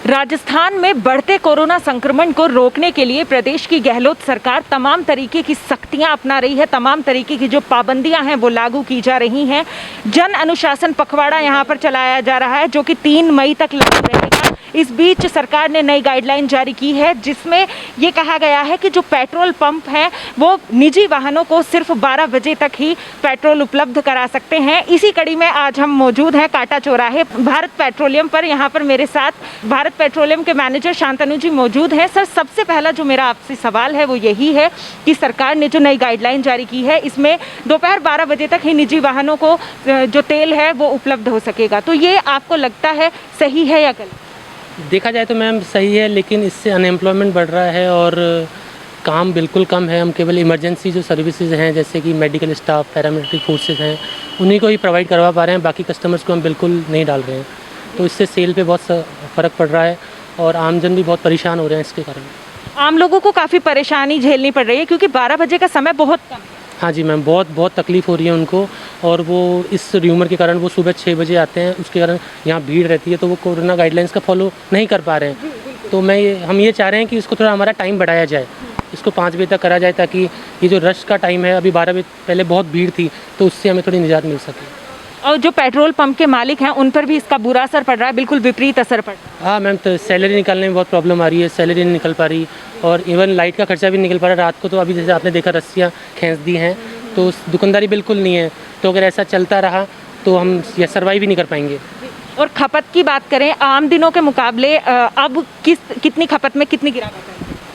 राजस्थान में बढ़ते कोरोना संक्रमण को रोकने के लिए प्रदेश की गहलोत सरकार तमाम तरीके की सख्तियां अपना रही है। तमाम तरीके की जो पाबंदियां हैं वो लागू की जा रही हैं। जन अनुशासन पखवाड़ा यहां पर चलाया जा रहा है जो कि 3 मई तक लागू रहेगा। इस बीच सरकार ने नई गाइडलाइन जारी की है जिसमें ये कहा गया है कि जो पेट्रोल पंप हैं वो निजी वाहनों को सिर्फ 12 बजे तक ही पेट्रोल उपलब्ध करा सकते हैं। इसी कड़ी में आज हम मौजूद हैं कांटा चौराहे भारत पेट्रोलियम पर। यहाँ पर मेरे साथ भारत पेट्रोलियम के मैनेजर शांतनु जी मौजूद हैं। सर, सबसे पहला जो मेरा आपसे सवाल है वो यही है कि सरकार ने जो नई गाइडलाइन जारी की है इसमें दोपहर 12 बजे तक ही निजी वाहनों को जो तेल है वो उपलब्ध हो सकेगा, तो ये आपको लगता है सही है या गलत? देखा जाए तो मैम सही है, लेकिन इससे अनएम्प्लॉयमेंट बढ़ रहा है और काम बिल्कुल कम है। हम केवल इमरजेंसी जो सर्विसेज हैं जैसे कि मेडिकल स्टाफ, पैरामिलिट्री फोर्सेज हैं, उन्हीं को ही प्रोवाइड करवा पा रहे हैं। बाकी कस्टमर्स को हम बिल्कुल नहीं डाल रहे हैं, तो इससे सेल पे बहुत फ़र्क पड़ रहा है और आमजन भी बहुत परेशान हो रहे हैं इसके कारण। आम लोगों को काफ़ी परेशानी झेलनी पड़ रही है क्योंकि 12 बजे का समय बहुत कम है। हाँ जी मैम, बहुत तकलीफ़ हो रही है उनको, और वो इस र्यूमर के कारण वो सुबह 6 बजे आते हैं, उसके कारण यहाँ भीड़ रहती है, तो वो कोरोना गाइडलाइंस का फॉलो नहीं कर पा रहे हैं। तो हम ये चाह रहे हैं कि इसको थोड़ा हमारा टाइम बढ़ाया जाए, इसको 5 बजे तक करा जाए, ताकि ये जो रश का टाइम है, अभी 12 बजे पहले बहुत भीड़ थी, तो उससे हमें थोड़ी निजात मिल सके। और जो पेट्रोल पंप के मालिक हैं उन पर भी इसका बुरा असर पड़ रहा है, बिल्कुल विपरीत असर पड़ रहा है। हाँ मैम, तो सैलरी निकालने में बहुत प्रॉब्लम आ रही है, सैलरी नहीं निकल पा रही, और इवन लाइट का खर्चा भी निकल पा रहा है। रात को तो अभी जैसे आपने देखा रस्सियाँ खींच दी हैं, तो दुकानदारी बिल्कुल नहीं है। तो अगर ऐसा चलता रहा तो हम ये सर्वाइव भी नहीं कर पाएंगे। और खपत की बात करें, आम दिनों के मुकाबले अब कितनी खपत में कितनी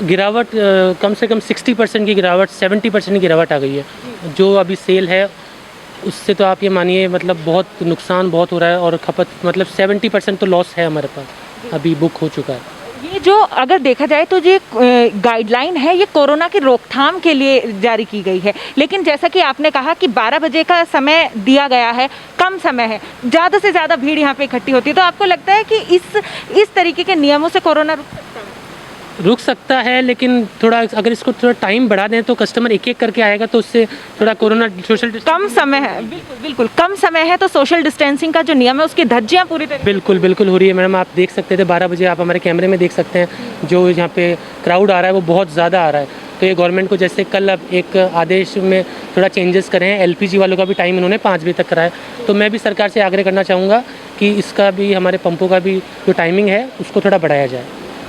गिरावट कम से कम 60% की गिरावट, 70% की गिरावट आ गई है। जो अभी सेल है उससे तो आप ये मानिए मतलब बहुत नुकसान बहुत हो रहा है, और खपत मतलब 70% तो लॉस है हमारे पास, अभी बुक हो चुका है। ये जो अगर देखा जाए तो ये गाइडलाइन है ये कोरोना की रोकथाम के लिए जारी की गई है, लेकिन जैसा कि आपने कहा कि 12 बजे का समय दिया गया है, कम समय है, ज़्यादा से ज़्यादा भीड़ यहाँ पे इकट्ठी होती है, तो आपको लगता है कि इस तरीके के नियमों से कोरोना रुक सकता है, लेकिन थोड़ा अगर इसको थोड़ा टाइम बढ़ा दें तो कस्टमर एक एक करके आएगा, तो उससे थोड़ा कोरोना सोशल कम समय है। बिल्कुल कम समय है, तो सोशल डिस्टेंसिंग का जो नियम है उसकी धज्जियाँ पूरी तरह बिल्कुल हो रही है मैडम। आप देख सकते थे 12 बजे, आप हमारे कैमरे में देख सकते हैं जो यहाँ पे क्राउड आ रहा है वो बहुत ज़्यादा आ रहा है। तो ये गवर्नमेंट को जैसे कल अब एक आदेश में थोड़ा चेंजेस करें हैं, LPG वालों का भी टाइम इन्होंने 5 बजे तक कराया, तो मैं भी सरकार से आग्रह करना चाहूँगा कि इसका भी, हमारे पंपों का भी जो टाइमिंग है उसको थोड़ा बढ़ाया जाए।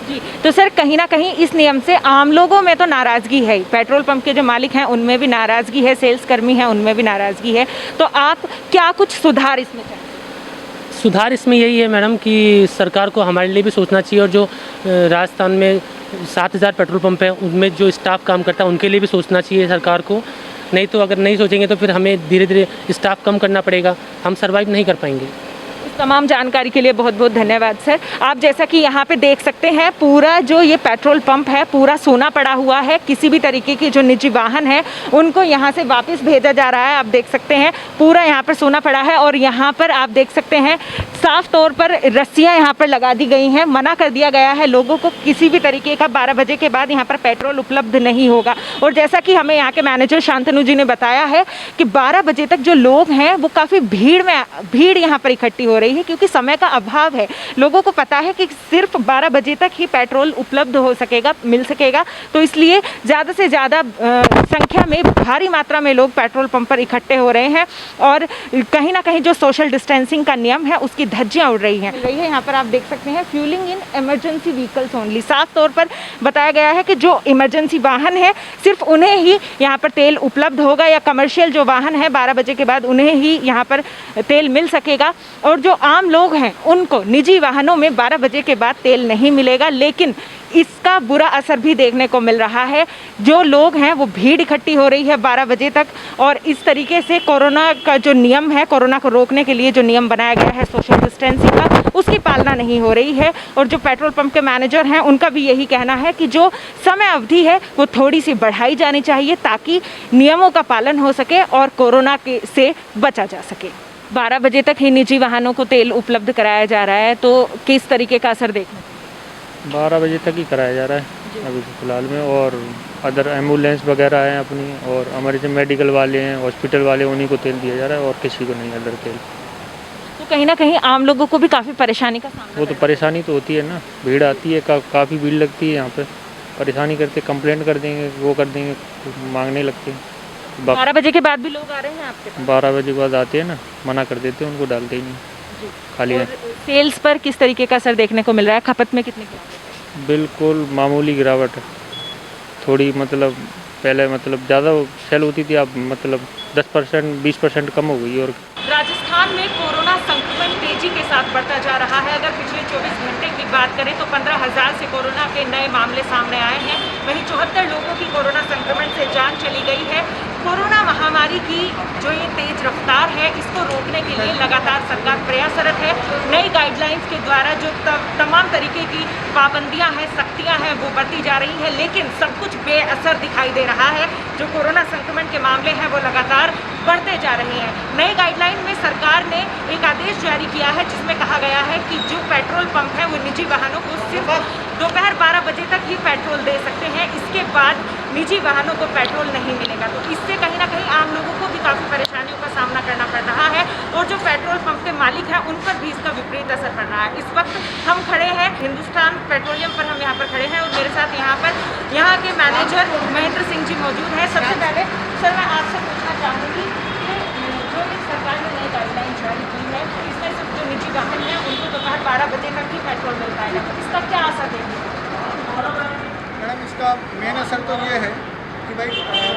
जी, तो सर कहीं ना कहीं इस नियम से आम लोगों में तो नाराज़गी है, पेट्रोल पंप के जो मालिक हैं उनमें भी नाराज़गी है, सेल्स कर्मी हैं उनमें भी नाराज़गी है, तो आप क्या कुछ सुधार इसमें चाहें? सुधार इसमें यही है मैडम कि सरकार को हमारे लिए भी सोचना चाहिए, और जो राजस्थान में 7000 पेट्रोल पंप हैं उनमें जो स्टाफ काम करता है उनके लिए भी सोचना चाहिए सरकार को। नहीं तो अगर नहीं सोचेंगे तो फिर हमें धीरे धीरे स्टाफ कम करना पड़ेगा, हम सर्वाइव नहीं कर पाएंगे। तमाम जानकारी के लिए बहुत बहुत धन्यवाद सर। आप जैसा कि यहाँ पे देख सकते हैं पूरा जो ये पेट्रोल पंप है पूरा सूना पड़ा हुआ है, किसी भी तरीके की जो निजी वाहन है उनको यहाँ से वापस भेजा जा रहा है। आप देख सकते हैं पूरा यहाँ पर सूना पड़ा है, और यहाँ पर आप देख सकते हैं साफ तौर पर रस्सियाँ यहाँ पर लगा दी गई हैं, मना कर दिया गया है लोगों को किसी भी तरीके का 12 बजे के बाद यहाँ पर पेट्रोल उपलब्ध नहीं होगा। और जैसा कि हमें यहाँ के मैनेजर शांतनु जी ने बताया है कि 12 बजे तक जो लोग हैं वो काफ़ी भीड़ यहाँ पर इकट्ठी हो रही है, क्योंकि समय का अभाव है। लोगों को पता है कि सिर्फ 12 बजे तक ही पेट्रोल उपलब्ध हो सकेगा, मिल सकेगा, तो इसलिए ज़्यादा से ज़्यादा संख्या में भारी मात्रा में लोग पेट्रोल पंप पर इकट्ठे हो रहे हैं, और कहीं ना कहीं जो सोशल डिस्टेंसिंग का नियम है उसकी धज्जियां उड़ रही हैं। यहाँ पर आप देख सकते हैं fuelling in emergency vehicles only, साफ तौर पर बताया गया है कि जो इमरजेंसी वाहन है सिर्फ उन्हें ही यहाँ पर तेल उपलब्ध होगा, या कमर्शियल जो वाहन है 12 बजे के बाद उन्हें ही यहाँ पर तेल मिल सकेगा, और जो आम लोग हैं उनको निजी वाहनों में 12 बजे के बाद तेल नहीं मिलेगा। लेकिन इसका बुरा असर भी देखने को मिल रहा है, जो लोग हैं वो भीड़ इकट्ठी हो रही है 12 बजे तक, और इस तरीके से कोरोना का जो नियम है, कोरोना को रोकने के लिए जो नियम बनाया गया है सोशल डिस्टेंसिंग का, उसकी पालना नहीं हो रही है। और जो पेट्रोल पंप के मैनेजर हैं उनका भी यही कहना है कि जो समय अवधि है वो थोड़ी सी बढ़ाई जानी चाहिए ताकि नियमों का पालन हो सके और कोरोना से बचा जा सके। 12 बजे तक ही निजी वाहनों को तेल उपलब्ध कराया जा रहा है, तो किस तरीके का असर देखना? 12 बजे तक ही कराया जा रहा है अभी फ़िलहाल में, और अदर एम्बुलेंस वगैरह हैं अपनी, और हमारे जो मेडिकल वाले हैं, हॉस्पिटल वाले, उन्हीं को तेल दिया जा रहा है, और किसी को नहीं अदर तेल। तो तो कहीं ना कहीं आम लोगों को भी काफ़ी परेशानी का सामना वो तो परेशानी तो होती है ना, भीड़ आती है, काफ़ी भीड़ लगती है यहाँ पे, परेशानी करते, कंप्लेंट कर देंगे, वो कर देंगे, मांगने लगते हैं। 12 बजे के बाद भी लोग आ रहे हैं आपके पास? 12 बजे के बाद आते हैं ना, मना कर देते हैं, उनको डालते ही नहीं, खाली है। और सेल्स पर किस तरीके का असर देखने को मिल रहा है, खपत में कितनी गिरावट है? बिल्कुल मामूली गिरावट है, थोड़ी मतलब पहले मतलब ज़्यादा सेल होती थी, अब मतलब 10% 20% कम हो गई। और राजस्थान में कोरोना संक्रमण तेजी के साथ बढ़ता जा रहा है। अगर पिछले 24 घंटे की बात करें तो 15,000 से कोरोना के नए मामले सामने आए हैं। वहीं 74 लोगों की कोरोना संक्रमण से जान चली गई है। कोरोना महामारी की जो ये तेज रफ्तार है, इसको रोकने के लिए लगातार सरकार प्रयासरत है। नई गाइडलाइंस के द्वारा जो तमाम तरीके की पाबंदियां हैं, सख्तियां हैं, वो बढ़ती जा रही है, लेकिन सब कुछ बेअसर दिखाई दे रहा है। जो कोरोना संक्रमण के मामले हैं वो लगातार बढ़ते जा रहे हैं। नई गाइडलाइन में सरकार ने एक आदेश जारी किया है जिसमें कहा गया है कि जो पेट्रोल पंप है वो निजी वाहनों को सिर्फ दोपहर 12 बजे तक ही पेट्रोल दे सकते हैं। इसके बाद निजी वाहनों को पेट्रोल नहीं मिलेगा। तो इससे कहीं ना कहीं आम लोगों को भी काफ़ी परेशानियों का सामना करना पड़ रहा है और जो पेट्रोल पंप के मालिक हैं उन पर भी इसका विपरीत असर पड़ रहा है। इस वक्त हम खड़े हैं हिंदुस्तान पेट्रोलियम पर, हम यहाँ पर खड़े हैं और मेरे साथ यहाँ के मैनेजर महेंद्र सिंह जी मौजूद हैं। सबसे पहले सर मैं आपसे पूछना चाहूँगी कि जो इस सरकार ने नई गाइडलाइन जारी की है, इसमें सिर्फ जो निजी वाहन हैं उनको दोपहर 12 बजे तक ही पेट्रोल मिल पाएगा, तो इसका क्या असर देंगे? मैडम इसका मेन असर तो ये है कि भाई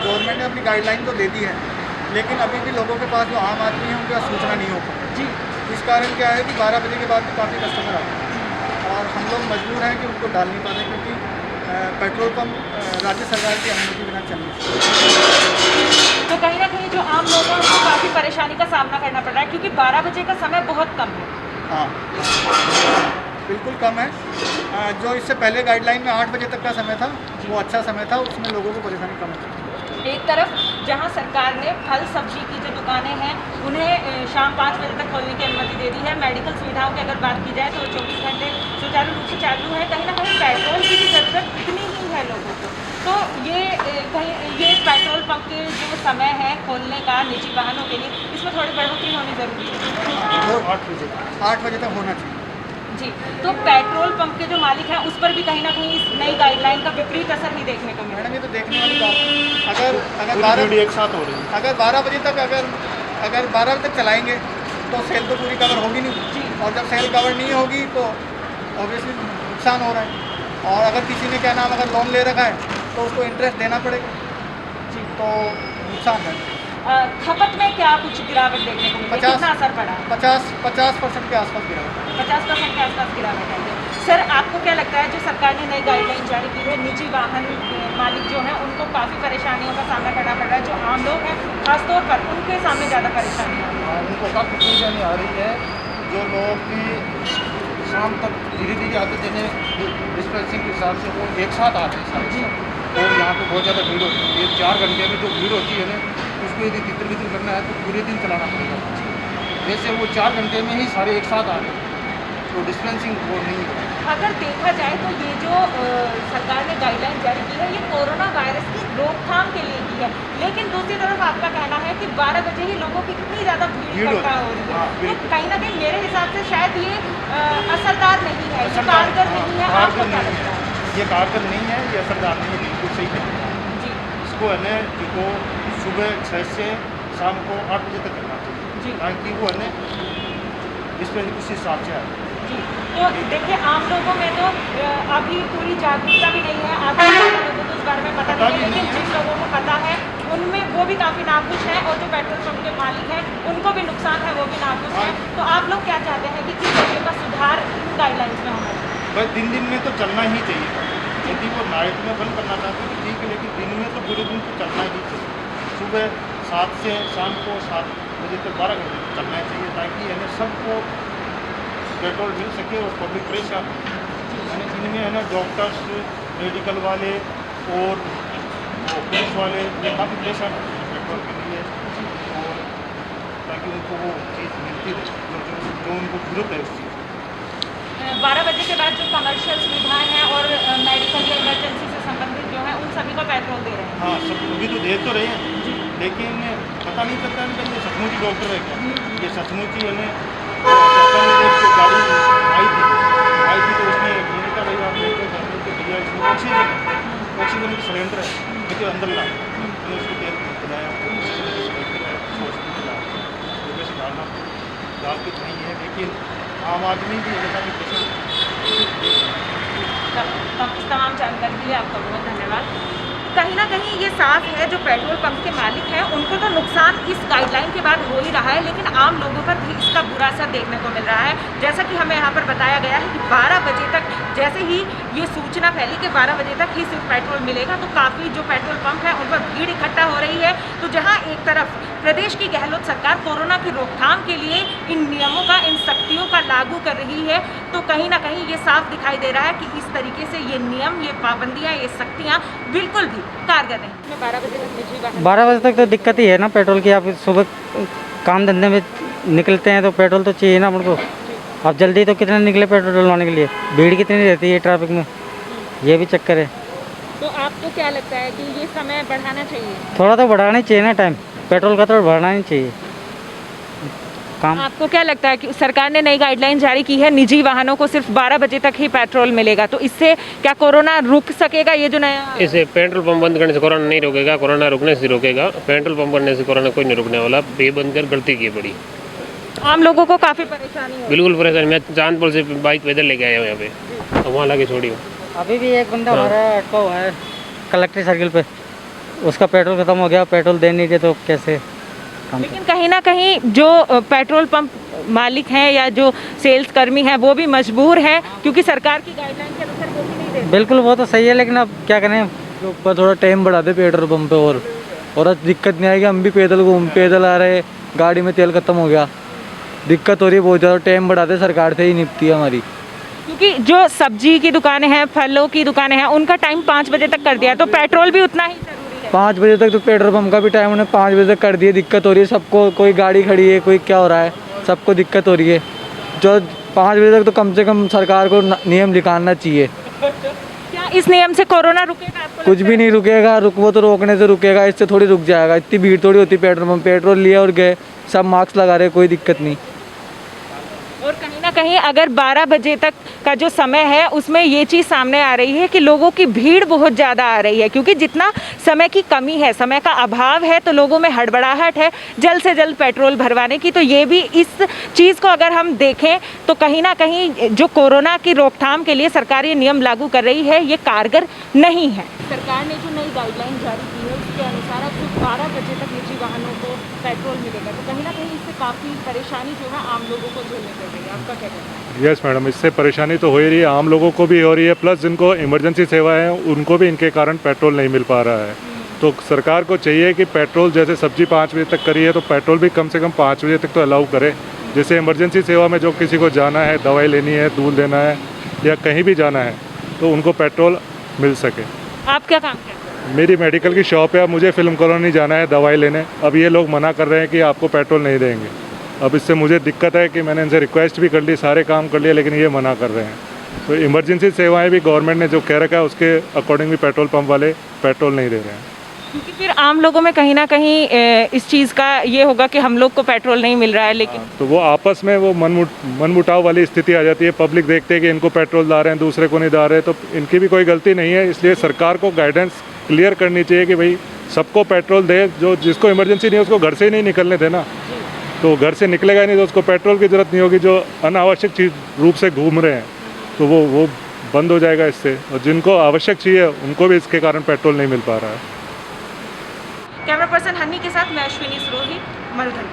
गवर्नमेंट ने अपनी गाइडलाइन तो दे दी है, लेकिन अभी भी लोगों के पास जो आम आदमी है उनके पास सूचना नहीं हो पाई जी। इस कारण क्या है कि 12 बजे के बाद भी काफ़ी कस्टमर आते हैं और हम लोग मजबूर हैं कि उनको डाल नहीं पाते, क्योंकि पेट्रोल पंप राज्य सरकार की अनुमति बिना चल नहीं सकते। तो कहीं ना कहीं जो आम लोगों को काफ़ी परेशानी का सामना करना पड़ रहा है, क्योंकि 12 बजे का समय बहुत कम है। हाँ, बिल्कुल कम है। जो इससे पहले गाइडलाइन में 8 बजे तक का समय था वो अच्छा समय था, उसमें लोगों को परेशानी कम होती। एक तरफ जहां सरकार ने फल सब्जी की जो दुकानें हैं उन्हें शाम 5 बजे तक खोलने की अनुमति दे दी है। मेडिकल सुविधाओं की अगर बात की जाए तो 24 घंटे सुचारू रूप से चालू है। कहीं ना कहीं पेट्रोल की भी ज़रूरत इतनी ही है लोगों को। तो ये पेट्रोल पंप के जो समय है खोलने का निजी वाहनों के लिए, इसमें थोड़ी बढ़ोतरी होनी ज़रूरी है। 8 बजे तक होना चाहिए जी। तो पेट्रोल पंप के जो मालिक हैं उस पर भी कहीं ना कहीं इस नई गाइडलाइन का विपरीत असर ही देखने को मिला। मैडम ये तो देखने वाली बात है। अगर 12 एक साथ हो रही है, अगर 12 बजे तक अगर 12 बजे तक चलाएंगे तो सेल तो पूरी कवर होगी नहीं, और जब सेल कवर नहीं होगी तो ऑब्वियसली नुकसान हो रहा है। और अगर किसी ने क्या नाम अगर लोन ले रखा है तो उसको इंटरेस्ट देना पड़ेगा जी, तो नुकसान है। खपत में क्या कुछ गिरावट देखने को मिली? कितना असर पड़ा? 50% के आसपास गिरावट। 50% के आसपास गिरावट है। सर आपको क्या लगता है जो सरकार ने नई गाइडलाइन जारी की है, निजी वाहन मालिक जो हैं उनको काफ़ी परेशानियों का सामना करना पड़ रहा है, जो आम लोग हैं खासतौर पर उनके सामने ज़्यादा परेशानी आ रही है? उनको काफ़ी परेशानी आ रही है। जो लोग की शाम तक धीरे धीरे आते देने डिस्पेंसिंग के हिसाब से वो एक साथ आते हैं सारे सब, और यहाँ पे बहुत ज़्यादा भीड़ होती है। 4 घंटे में जो भीड़ होती है ना, उसको यदि तितर बितर करना है तो पूरे दिन चलाना पड़ेगा। जैसे वो 4 घंटे में ही सारे एक साथ आ रहे हैं, तो डिस्पेंसिंग वो नहीं है। अगर देखा जाए तो ये जो सरकार ने गाइडलाइन जारी की है ये कोरोना वायरस की रोकथाम के लिए की है, लेकिन दूसरी तरफ आपका कहना है कि 12 बजे ही लोगों की कितनी ज़्यादा भीड़ इकट्ठा हो रही है, तो कहीं ना कहीं मेरे हिसाब से शायद ये असरदार नहीं है, ये कारगर नहीं है। आपको क्या लगता है? ये कारगर नहीं है, ये असरदार नहीं है, बिल्कुल सही है जी इसको है ना, इनको सुबह 6 से शाम को 8 बजे तक करना चाहिए जी ताकि वो है ना डिस्पेंसिंग उस हिसाब से आए। जी। तो देखिए आम लोगों में तो अभी पूरी जागरूकता भी नहीं है, आधे लोगों को इस बारे में पता नहीं है, लेकिन जिन लोगों को पता है उनमें वो भी काफ़ी नाखुश हैं, और जो पेट्रोल पंप के मालिक हैं उनको भी नुकसान है, वो भी नाखुश हैं। तो आप लोग क्या चाहते हैं कि किस तरीके का सुधार इन गाइडलाइंस में होना चाहिए? बस दिन में तो चलना ही चाहिए। यदि वो नाइट में बंद करना चाहते हैं तो ठीक है, लेकिन दिन में तो पूरे दिन तो चलना ही चाहिए। सुबह 7 से शाम को 7 बजे तक 12 घंटे चलना चाहिए, ताकि यानी सबको पेट्रोल मिल सके और पब्लिक परेशान यानी इनमें है ना डॉक्टर्स, मेडिकल वाले और पुलिस वाले ये काफ़ी परेशान होते हैं पेट्रोल के लिए, और ताकि उनको वो चीज़ मिलती रहे जो उनको जरूरत है उस चीज़। 12 बजे के बाद जो कमर्शियल सुविधाएं हैं और मेडिकल या इमरजेंसी से संबंधित जो है उन सभी को पेट्रोल दे रहे हैं। हाँ, सब अभी तो दे तो रहे हैं, लेकिन पता नहीं चलता है कि ये सचमुच ही डॉक्टर है क्या, ये सचमुच ही यानी कल एक गाड़ी आई थी तो उसने मैंने कहा भाई आप मेरे को घर में कि भैया इसमें ऑक्सीजन की सिलेंडर है मुझे अंदर ला, मैंने उसको तेल बनाया वैसे डालना डाल के नहीं है, लेकिन आम आदमी भी जैसा कि तमाम जानकारी के लिए आपका बहुत धन्यवाद। कहीं ना कहीं ये साफ है, जो पेट्रोल पंप के मालिक हैं उनको तो नुकसान इस गाइडलाइन के बाद हो ही रहा है, लेकिन आम लोगों पर भी इसका बुरा असर देखने को मिल रहा है। जैसा कि हमें यहाँ पर बताया गया है कि 12 बजे तक जैसे ही ये सूचना फैली कि 12 बजे तक ही सिर्फ पेट्रोल मिलेगा, तो काफ़ी जो पेट्रोल पंप है उन पर भीड़ इकट्ठा हो रही है। तो जहाँ एक तरफ प्रदेश की गहलोत सरकार कोरोना की रोकथाम के लिए इन नियमों का, इन सख्तियों का लागू कर रही है, तो कहीं ना कहीं ये साफ दिखाई दे रहा है कि इस तरीके से ये नियम, ये पाबंदियाँ, ये सख्तियाँ बिल्कुल भी कारगर नहीं। 12 बजे तक निजी वाहन 12 बजे तक तो दिक्कत ही है ना पेट्रोल की। आप सुबह काम धंधे में निकलते हैं तो पेट्रोल तो चाहिए ना हमको। अब जल्दी तो कितने निकले पेट्रोल डलवाने के लिए, भीड़ कितनी रहती है ट्रैफिक में, ये भी चक्कर है। तो आपको क्या लगता है कि ये समय बढ़ाना चाहिए? थोड़ा तो बढ़ाना ही चाहिए ना टाइम, पेट्रोल का तो बढ़ाना ही चाहिए काम। आपको क्या लगता है कि सरकार ने नई गाइडलाइन जारी की है, निजी वाहनों को सिर्फ 12 बजे तक ही पेट्रोल मिलेगा, तो इससे क्या कोरोना रुक सकेगा? ये जो नया इसे पेट्रोल पंप बंद करने से कोरोना नहीं रोकेगा, कोरोना रुकने से रोकेगा। पेट्रोल पंप करने से कोरोना कोई नहीं रुकने वाला। ये बंद कर गलती की बड़ी, आम लोगों को काफ़ी परेशानी हो। बिल्कुल परेशानी। मैं चांदपुर से बाइक पैदल लेके आया हूँ यहाँ पे, तो वहाँ लाके छोड़ी हूँ। अभी भी एक बंदा हमारा अटका हुआ है कलेक्ट्री सर्किल पे, उसका पेट्रोल खत्म हो गया, पेट्रोल दे नहीं रहे तो कैसे काम। लेकिन कहीं ना कहीं जो पेट्रोल पंप मालिक हैं या जो सेल्स कर्मी हैं वो भी मजबूर हैं, क्योंकि सरकार की गाइडलाइन के अनुसार वो भी नहीं दे। बिल्कुल वो तो सही है, लेकिन अब क्या करें, ऊपर थोड़ा टाइम बढ़ा दे पेट्रोल पंप पे और अब दिक्कत नहीं आएगी। हम भी पैदल आ रहे, गाड़ी में तेल खत्म हो गया, दिक्कत हो रही है बहुत ज़्यादा। टाइम बढ़ा दे, सरकार से ही निपटी है हमारी। क्योंकि जो सब्जी की दुकानें हैं, फलों की दुकानें हैं, उनका टाइम 5 बजे तक कर दिया, तो पेट्रोल भी उतना ही जरूरी है। 5 बजे तक तो पेट्रोल पंप का भी टाइम उन्हें 5 बजे तक कर दिए। दिक्कत हो रही है सबको, कोई गाड़ी खड़ी है, कोई क्या हो रहा है, सबको दिक्कत हो रही है। जो 5 बजे तक तो कम से कम सरकार को नियम निकालना चाहिए। क्या इस नियम से कोरोना रुकेगा आपको? कुछ भी नहीं रुकेगा, वो तो रोकने से रुकेगा, इससे थोड़ी रुक जाएगा। इतनी भीड़ थोड़ी होती पेट्रोल पंप, पेट्रोल लिए और गए, सब मास्क लगा रहे, कोई दिक्कत नहीं। और कहीं ना कहीं अगर 12 बजे तक का जो समय है उसमें ये चीज़ सामने आ रही है कि लोगों की भीड़ बहुत ज़्यादा आ रही है, क्योंकि जितना समय की कमी है, समय का अभाव है, तो लोगों में हड़बड़ाहट है जल्द से जल्द पेट्रोल भरवाने की। तो ये भी इस चीज़ को अगर हम देखें तो कहीं ना कहीं जो कोरोना की रोकथाम के लिए सरकार ये नियम लागू कर रही है, ये कारगर नहीं है। सरकार ने जो नई गाइडलाइन जारी की है उसके अनुसार अब सिर्फ 12 बजे तक निजी वाहनों को पेट्रोल मिलेगा, तो कहीं ना कहीं इससे काफ़ी परेशानी जो है आम लोगों को झेलनी पड़ रही है। आपका क्या कहना है? यस मैडम, इससे परेशानी तो हो ही रही है, आम लोगों को भी हो रही है, प्लस जिनको इमरजेंसी सेवाएं हैं उनको भी इनके कारण पेट्रोल नहीं मिल पा रहा है। तो सरकार को चाहिए कि पेट्रोल, जैसे सब्जी 5 बजे तक करी है, तो पेट्रोल भी कम से कम 5 बजे तक तो अलाउ करे। जैसे इमरजेंसी सेवा में जो किसी को जाना है, दवाई लेनी है, दूध लेना है या कहीं भी जाना है, तो उनको पेट्रोल मिल सके। आप क्या काम करते हैं? मेरी मेडिकल की शॉप है, अब मुझे फिल्म कॉलोनी जाना है दवाई लेने। अब ये लोग मना कर रहे हैं कि आपको पेट्रोल नहीं देंगे। अब इससे मुझे दिक्कत है कि मैंने इनसे रिक्वेस्ट भी कर ली, सारे काम कर लिए, लेकिन ये मना कर रहे हैं। तो इमरजेंसी सेवाएं भी गवर्नमेंट ने जो कह रखा है उसके अकॉर्डिंग भी पेट्रोल पंप वाले पेट्रोल नहीं दे रहे हैं। क्योंकि फिर आम लोगों में कहीं ना कहीं इस चीज़ का ये होगा कि हम लोग को पेट्रोल नहीं मिल रहा है, लेकिन तो वो आपस में वो मनमुटाव वाली स्थिति आ जाती है। पब्लिक देखते है कि इनको पेट्रोल ला रहे हैं, दूसरे को नहीं ला रहे, तो इनकी भी कोई गलती नहीं है। इसलिए सरकार को गाइडेंस क्लियर करनी चाहिए कि भाई सबको पेट्रोल दे, जो जिसको इमरजेंसी नहीं है उसको घर से ही नहीं निकलने देना। तो घर से निकलेगा नहीं तो उसको पेट्रोल की ज़रूरत नहीं होगी। जो अनावश्यक चीज़ रूप से घूम रहे हैं तो वो बंद हो जाएगा इससे, और जिनको आवश्यक चाहिए उनको भी इसके कारण पेट्रोल नहीं मिल पा रहा है। कैमरा पर्सन हनी के साथ मैं अश्विनी सरोही, मरुधन।